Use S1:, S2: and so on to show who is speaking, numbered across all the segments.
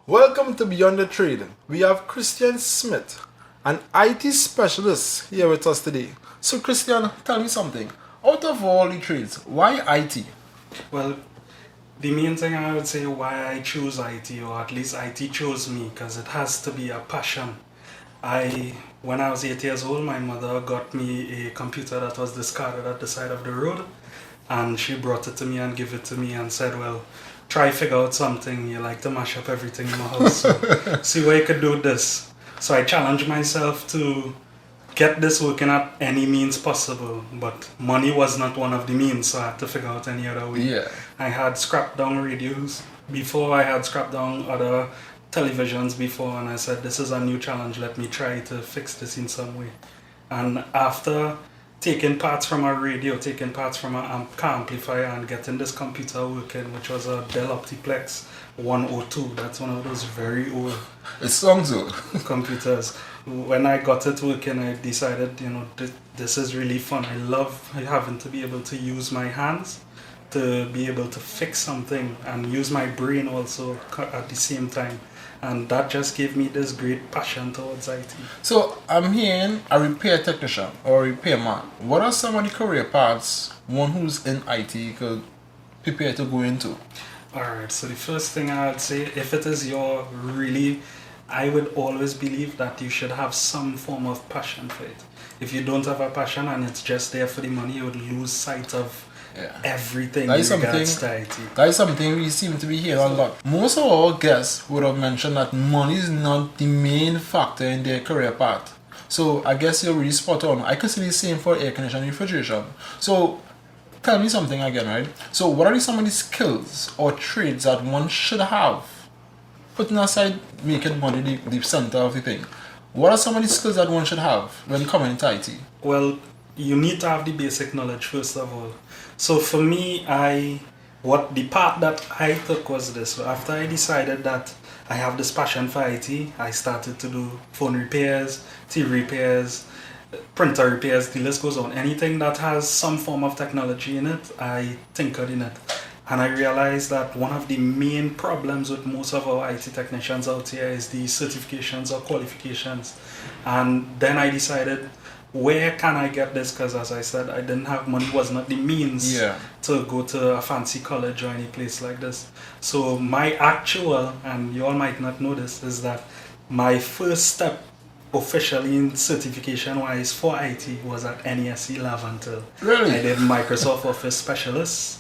S1: Welcome to Beyond the Trade. We have Christian Smith, an IT specialist, here with us today. So, Christian, tell me something. Out of all the trades, why IT?
S2: Well, the main thing I would say why I choose IT, or at least IT chose me, because it has to be a passion. When I was 8 years old, my mother got me a computer that was discarded at the side of the road, and she brought it to me and gave it to me and said, well, try figure out something. You like to mash up everything in my house, so see what you could do with this. So I challenged myself to get this working at any means possible, but money was not one of the means, so I had to figure out any other way.
S1: Yeah.
S2: I had scrapped down radios before, I had scrapped down other televisions before, and I said, this is a new challenge, let me try to fix this in some way. And after taking parts from a radio, taking parts from a car amplifier, and getting this computer working, which was a Dell Optiplex 102, that's one of those very old
S1: It sounds good.
S2: computers. When I got it working, I decided, this is really fun. I love having to be able to use my hands to be able to fix something and use my brain also at the same time. And that just gave me this great passion towards IT.
S1: So, I'm hearing a repair technician or repairman. What are some of the career paths one who's in IT could prepare to go into?
S2: Alright, so the first thing I would say, if it is your really, I would always believe that you should have some form of passion for it. If you don't have a passion and it's just there for the money, you would lose sight of everything
S1: That is
S2: in regards to IT.
S1: That is something we seem to be hearing a lot. Most of our guests would have mentioned that money is not the main factor in their career path. So I guess you're really spot on. I could see the same for air conditioning and refrigeration. So tell me something again, right? So what are some of the skills or trades that one should have? Putting aside making money the center of the thing. What are some of the skills that one should have when coming into IT?
S2: Well, you need to have the basic knowledge first of all. So for me, the path that I took was this. So after I decided that I have this passion for IT, I started to do phone repairs, TV repairs, printer repairs, the list goes on. Anything that has some form of technology in it, I tinkered in it. And I realized that one of the main problems with most of our IT technicians out here is the certifications or qualifications. And then I decided, where can I get this? Because as I said, I didn't have money, was not the means to go to a fancy college or any place like this. So my actual, and you all might not know this, is that my first step officially in certification wise for IT was at NESC Lavantil.
S1: Really?
S2: I did Microsoft Office Specialist.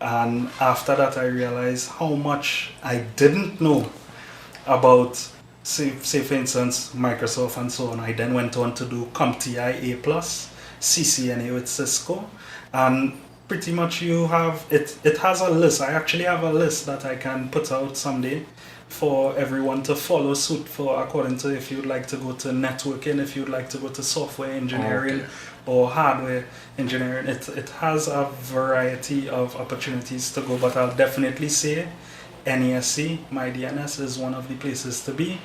S2: And after that, I realized how much I didn't know about, say for instance, Microsoft and so on. I then went on to do CompTIA A+, CCNA with Cisco, and pretty much you have, it has a list. I actually have a list that I can put out someday for everyone to follow suit for, according to if you'd like to go to networking, if you'd like to go to software engineering or hardware engineering. It has a variety of opportunities to go, but I'll definitely say NESC, my DNS, is one of the places to be.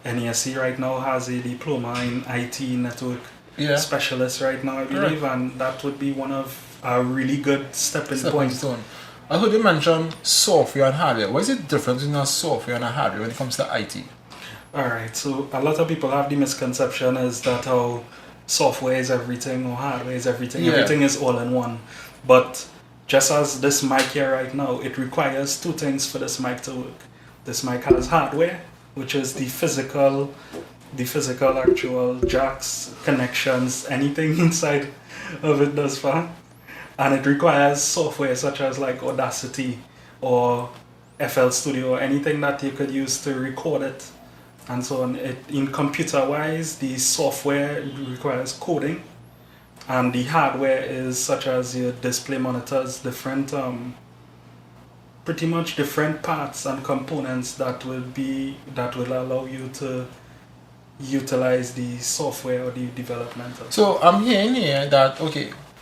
S2: NESC right now has a diploma in IT network specialist right now, I believe, and that would be one of a really good stepping point.
S1: I heard you mention software and hardware. What is the difference between a software and a hardware when it comes to IT?
S2: Alright, so a lot of people have the misconception is that how software is everything or hardware is everything. Everything is all in one. But just as this mic here right now, it requires two things for this mic to work. This mic has hardware, which is the physical actual jacks, connections, anything inside of it does fine. And it requires software such as like Audacity or FL Studio or anything that you could use to record it and so on. In computer wise, the software requires coding, and the hardware is such as your display monitors, different pretty much different parts and components that will allow you to utilize the software or the development.
S1: So I'm hearing here that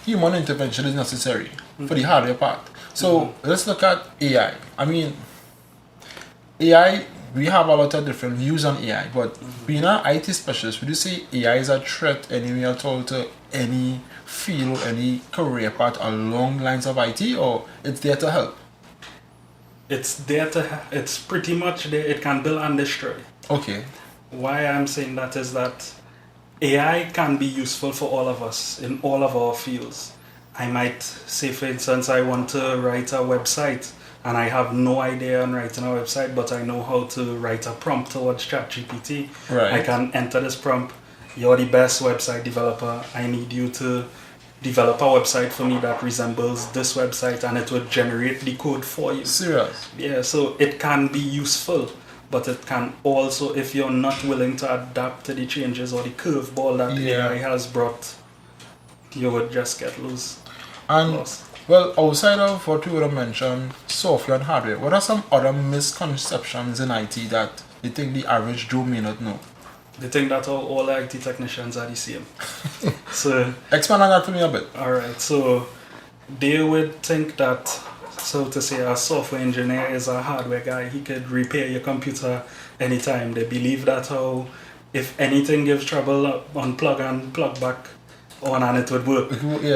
S1: human intervention is necessary for the hardware part. So let's look at AI. I mean, AI, we have a lot of different views on AI, but being an IT specialist, would you say AI is a threat anyway at all to any field, any career path along lines of IT, or it's there to help?
S2: It's there it's pretty much there. It can build and destroy.
S1: Okay.
S2: Why I'm saying that is that AI can be useful for all of us in all of our fields. I might say, for instance, I want to write a website and I have no idea on writing a website, but I know how to write a prompt towards ChatGPT.
S1: Right.
S2: I can enter this prompt. You're the best website developer. I need you to develop a website for me that resembles this website, and it will generate the code for you.
S1: Serious?
S2: Yeah, so it can be useful, but it can also, if you're not willing to adapt to the changes or the curveball that AI has brought, you would just get lost.
S1: Well, outside of what you would have mentioned, software and hardware, what are some other misconceptions in IT that you think the average Joe may not know?
S2: They think that all IT technicians are the same. So
S1: expand on that for me a bit.
S2: Alright, so they would think that, so to say, a software engineer is a hardware guy. He could repair your computer anytime. They believe that if anything gives trouble, unplug and plug back on and it would work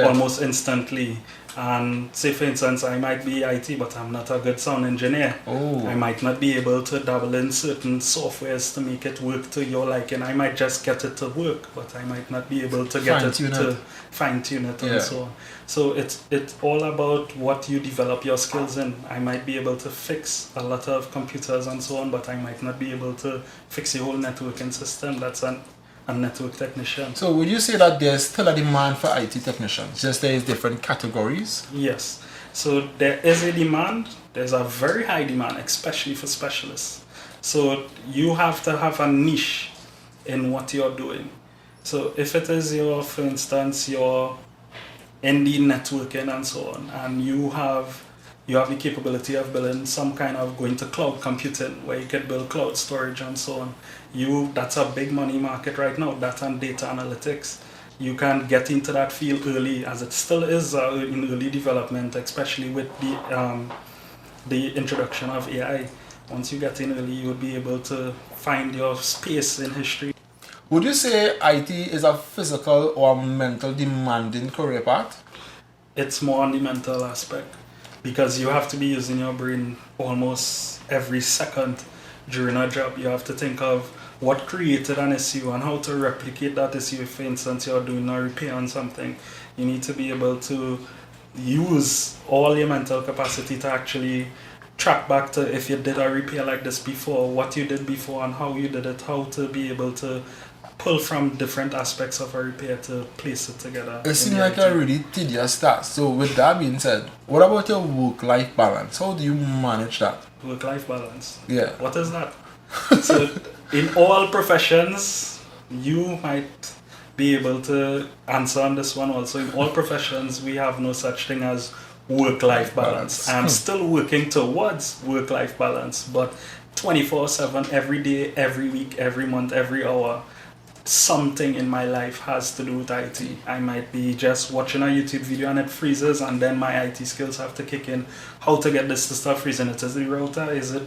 S2: almost instantly. And say, for instance, I might be IT, but I'm not a good sound engineer. I might not be able to dabble in certain softwares to make it work to your liking. I might just get it to work, but I might not be able to get it to fine-tune it and so on. So it's all about what you develop your skills in. I might be able to fix a lot of computers and so on, but I might not be able to fix the whole networking system. That's a network technician.
S1: So would you say that there's still a demand for IT technicians, just there is different categories?
S2: Yes. So there is a demand. There's a very high demand, especially for specialists. So you have to have a niche in what you're doing. So if it is for instance, you're in the networking and so on, and you have the capability of building some kind of going to cloud computing where you can build cloud storage and so on. That's a big money market right now, that and data analytics. You can get into that field early, as it still is in early development, especially with the introduction of AI. Once you get in early, you would be able to find your space in history.
S1: Would you say IT is a physical or mental demanding career path?
S2: It's more on the mental aspect, because you have to be using your brain almost every second during a job. You have to think of what created an issue and how to replicate that issue. If, for instance, you're doing a repair on something, you need to be able to use all your mental capacity to actually track back to if you did a repair like this before, what you did before and how you did it, how to be able to pull from different aspects of a repair to place it together.
S1: It seems like a really tedious task. So with that being said, what about your work-life balance? How do you manage that?
S2: Work-life balance?
S1: Yeah.
S2: What is that? So in all professions, you might be able to answer on this one also. In all professions, we have no such thing as work-life balance. I'm still working towards work-life balance, but 24/7, every day, every week, every month, every hour, something in my life has to do with IT. I might be just watching a YouTube video and it freezes, and then my IT skills have to kick in. How to get this to stop freezing? It is the router? Is it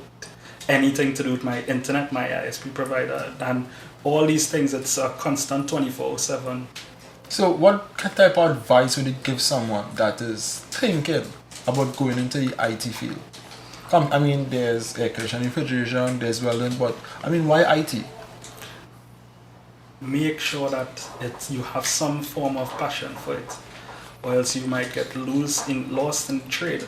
S2: anything to do with my internet, my ISP provider? And all these things, it's a constant 24/7.
S1: So what type of advice would you give someone that is thinking about going into the IT field? I mean, there's air conditioning, refrigeration, there's welding, but I mean, why IT?
S2: Make sure that you have some form of passion for it, or else you might get lost in trade.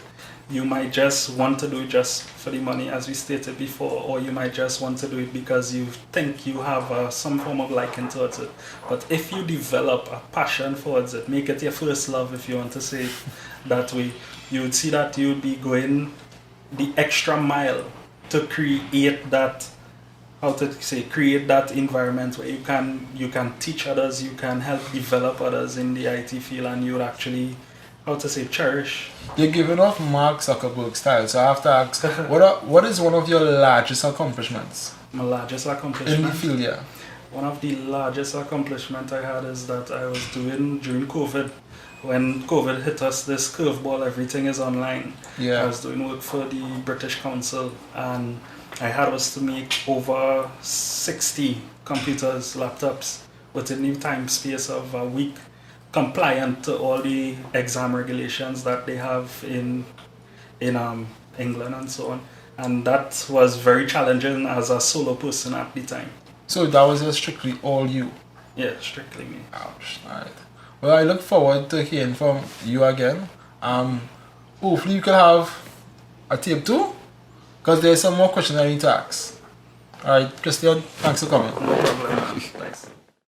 S2: You might just want to do it just for the money, as we stated before, or you might just want to do it because you think you have some form of liking towards it. But if you develop a passion towards it, make it your first love, if you want to say it that way, you would see that you would be going the extra mile to create that, create that environment where you can teach others, you can help develop others in the IT field, and you would actually, cherish.
S1: You're giving off Mark Zuckerberg style, so I have to ask, what is one of your largest accomplishments?
S2: My largest accomplishment?
S1: In the field, yeah.
S2: One of the largest accomplishments I had is that I was doing during COVID. When COVID hit us, this curveball, everything is online.
S1: Yeah.
S2: I was doing work for the British Council, and I had us to make over 60 computers, laptops, within the time space of a week, compliant to all the exam regulations that they have in England and so on. And that was very challenging as a solo person at the time.
S1: So that was just strictly all you?
S2: Yeah, strictly me.
S1: Ouch. Alright. Well, I look forward to hearing from you again. Hopefully you could have a tape too, because there's some more questions I need to ask. Alright, Christian, thanks for coming.
S2: No problem. Thanks.